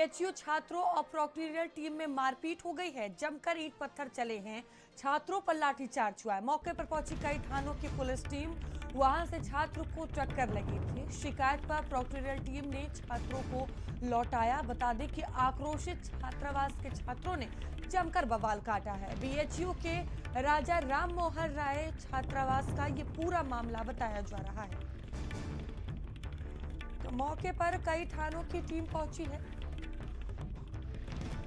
BHU छात्रों और proctorial team में मारपीट हो गई है। जमकर ईंट पत्थर चले हैं, छात्रों पर लाठीचार्ज हुआ है। मौके पर पहुंची कई थानों की पुलिस टीम, वहां से छात्र को टक्कर लगी थी। शिकायत पर प्रोक्टोरियल टीम ने छात्रों को लौटाया। बता दें कि आक्रोशित छात्रावास के छात्रों ने जमकर बवाल काटा है। बीएचयू के राजा राम मोहन राय छात्रावास का ये पूरा मामला बताया जा रहा है। तो मौके पर कई थानों की टीम पहुंची है,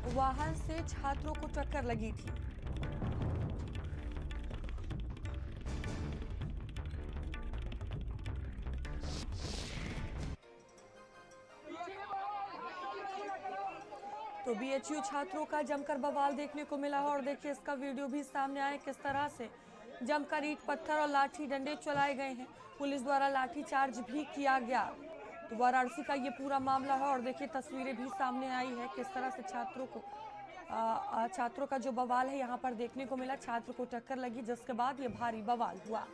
वाहन से छात्रों को टक्कर लगी थी। तो बीएचयू छात्रों का जमकर बवाल देखने को मिला है और देखिए इसका वीडियो भी सामने आया किस तरह से जमकर ईंट पत्थर और लाठी डंडे चलाए गए हैं। पुलिस द्वारा लाठीचार्ज भी किया गया। तो वाराणसी का ये पूरा मामला है और देखिए तस्वीरें भी सामने आई है किस तरह से छात्रों का जो बवाल है यहाँ पर देखने को मिला। छात्र को टक्कर लगी जिसके बाद ये भारी बवाल हुआ।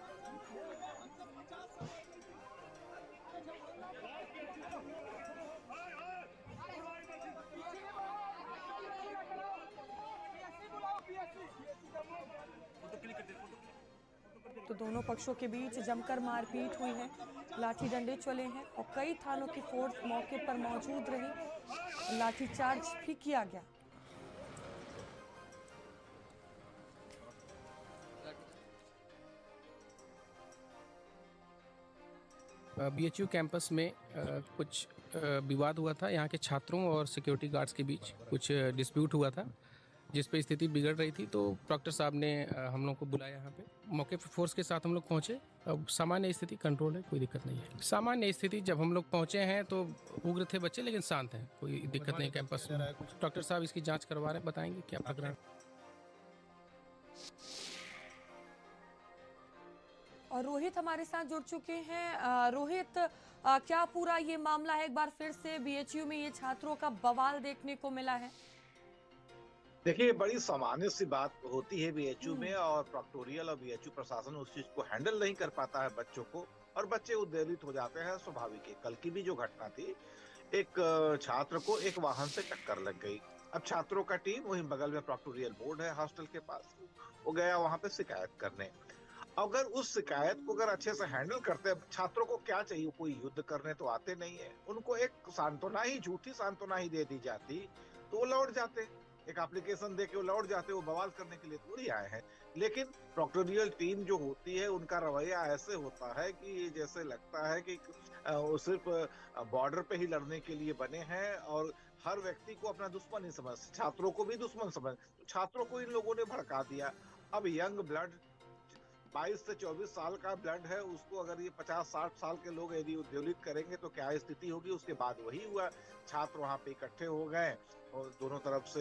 तो दोनों पक्षों के बीच जमकर मारपीट हुई है, लाठी डंडे चले हैं और कई थानों की फोर्स मौके पर मौजूद रही। लाठीचार्ज भी किया गया। बीएचयू कैंपस में कुछ विवाद हुआ था। यहाँ के छात्रों और सिक्योरिटी गार्ड्स के बीच कुछ डिस्प्यूट हुआ था, जिस पे स्थिति बिगड़ रही थी। तो डॉक्टर साहब ने हम लोग को बुलाया यहाँ पे। मौके पर फोर्स के साथ हम लोग पहुँचे। अब सामान्य स्थिति कंट्रोल है, कोई दिक्कत नहीं है। सामान्य स्थिति जब हम लोग पहुँचे हैं तो उग्र थे बच्चे, लेकिन शांत हैं, कोई दिक्कत नहीं कैंपस में। डॉक्टर साहब इसकी जाँच करवा रहे हैं, बताएंगे क्या प्रकरण। और रोहित हमारे साथ जुड़ चुके हैं। रोहित, क्या पूरा ये मामला है? एक बार फिर से बीएचयू में ये छात्रों का बवाल देखने को मिला है। देखिए, बड़ी सामान्य सी बात होती है बीएचयू में, और प्रोक्टोरियल और बीएचयू प्रशासन उस चीज को हैंडल नहीं कर पाता है बच्चों को, और बच्चे उद्वेलित हो जाते हैं। स्वाभाविक है। कल की भी जो घटना थी, एक छात्र को एक वाहन से टक्कर लग गई। अब छात्रों का टीम वहीं बगल में प्रोक्टोरियल बोर्ड है हॉस्टल के पास, वो गया वहां पे शिकायत करने। अगर उस शिकायत को अगर अच्छे से हैंडल करते, छात्रों को क्या चाहिए, कोई युद्ध करने तो आते नहीं है, उनको एक सांत्वना ही, झूठी सांत्वना ही दे दी जाती तो वो लौट जाते। एक एप्लीकेशन दे के वो लौट जाते, वो बवाल करने के लिए थोड़ी आए हैं। लेकिन प्रोक्टोरियल टीम जो होती है, उनका रवैया ऐसे होता है कि जैसे लगता है कि वो सिर्फ बॉर्डर पे ही लड़ने के लिए बने हैं, और हर व्यक्ति को अपना दुश्मन ही समझ, छात्रों को भी दुश्मन समझ। छात्रों को इन लोगों ने भड़का दिया। अब यंग ब्लड 22 से 24 साल का ब्लड है, उसको अगर ये 50-60 साल के लोग यदि उद्वेलित करेंगे तो क्या स्थिति होगी। उसके बाद वही हुआ, छात्र वहां पे इकट्ठे हो गए और दोनों तरफ से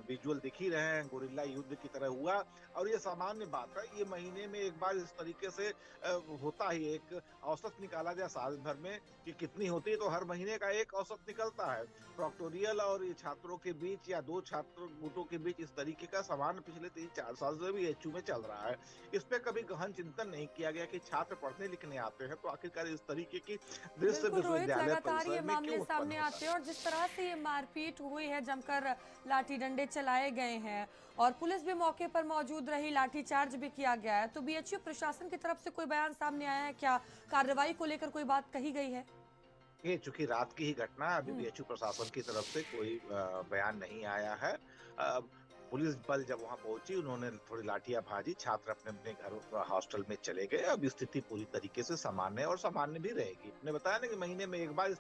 विजुअल दिख ही रहे हैं, गोरिल्ला युद्ध की तरह हुआ। और ये सामान्य बात है, ये महीने में एक बार इस तरीके से होता ही। एक औसत निकाला जाए साल भर में कि कितनी होती है, तो हर महीने का एक औसत निकलता है। प्रोक्टोरियल और ये छात्रों के बीच या दो छात्र गुटों के बीच इस तरीके का सामान्य पिछले 3-4 साल से भी एचयू में चल रहा है। इस पे कभी गहन चिंतन नहीं किया गया कि छात्र पढ़ने लिखने आते हैं तो आखिरकार इस तरीके की दृश्य बिल्कुल रोहित, विश्वविद्यालय लगातार ये परिसर में मामले क्यों उत्पन्न सामने होता आते हैं और जिस तरह से ये मारपीट हुई है, जमकर लाठी डंडे चलाए गए हैं और पुलिस भी मौके पर मौजूद रही, लाठीचार्ज भी किया गया है। तो बीएचयू प्रशासन की तरफ से कोई बयान सामने आया है क्या? कार्रवाई को लेकर कोई बात कही गई है? ये चूंकि रात की ही घटना है, अभी बीएचयू प्रशासन की तरफ से कोई बयान नहीं आया है। पुलिस बल जब वहां पहुंची, उन्होंने थोड़ी लाठियां भाजी, छात्र अपने अपने घरों हॉस्टल में चले गए। अब स्थिति पूरी तरीके से सामान्य और सामान्य भी रहेगी। आपने बताया ना कि महीने में एक बार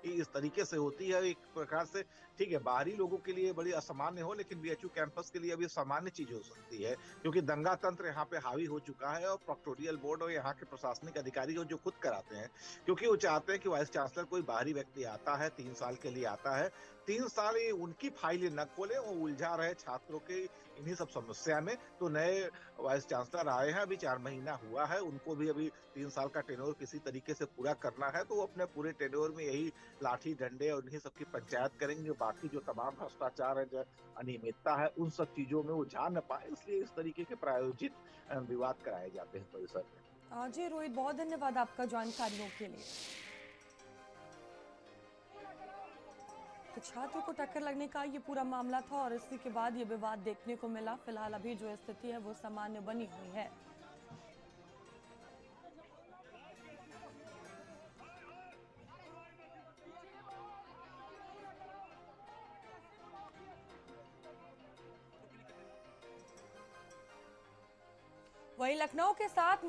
इस तरीके से होती है। एक प्रकार से ठीक है, बाहरी लोगों के लिए बड़ी असामान्य हो, लेकिन बीएचयू कैंपस के लिए अभी सामान्य चीज हो सकती है, क्योंकि दंगा तंत्र यहाँ पे हावी हो चुका है। और प्रोक्टोरियल बोर्ड और यहाँ के प्रशासनिक अधिकारी जो खुद कराते हैं, क्योंकि वो चाहते हैं कि वाइस चांसलर कोई बाहरी व्यक्ति आता है, 3 साल के लिए आता है, 3 साल ये उनकी फाइलें न खोले, वो उलझा रहे छात्रों के इन्हीं सब समस्या में। तो नए वाइस चांसलर आए हैं, अभी 4 महीना हुआ है, उनको भी अभी 3 साल का टेन्योर किसी तरीके से पूरा करना है। तो वो अपने पूरे टेन्योर में यही लाठी डंडे और इन्हीं सबकी पंचायत करेंगे। बाकी जो तमाम भ्रष्टाचार है, जो अनियमितता है, उन सब चीजों में वो जा न पाए, इसलिए इस तरीके के प्रायोजित विवाद कराए जाते हैं परिसर में। जी रोहित, बहुत धन्यवाद आपका जानकारियों के लिए। तो छात्र को टक्कर लगने का ये पूरा मामला था और इसी के बाद ये विवाद देखने को मिला। फिलहाल अभी जो स्थिति है वो सामान्य बनी हुई है। वहीं लखनऊ के साथ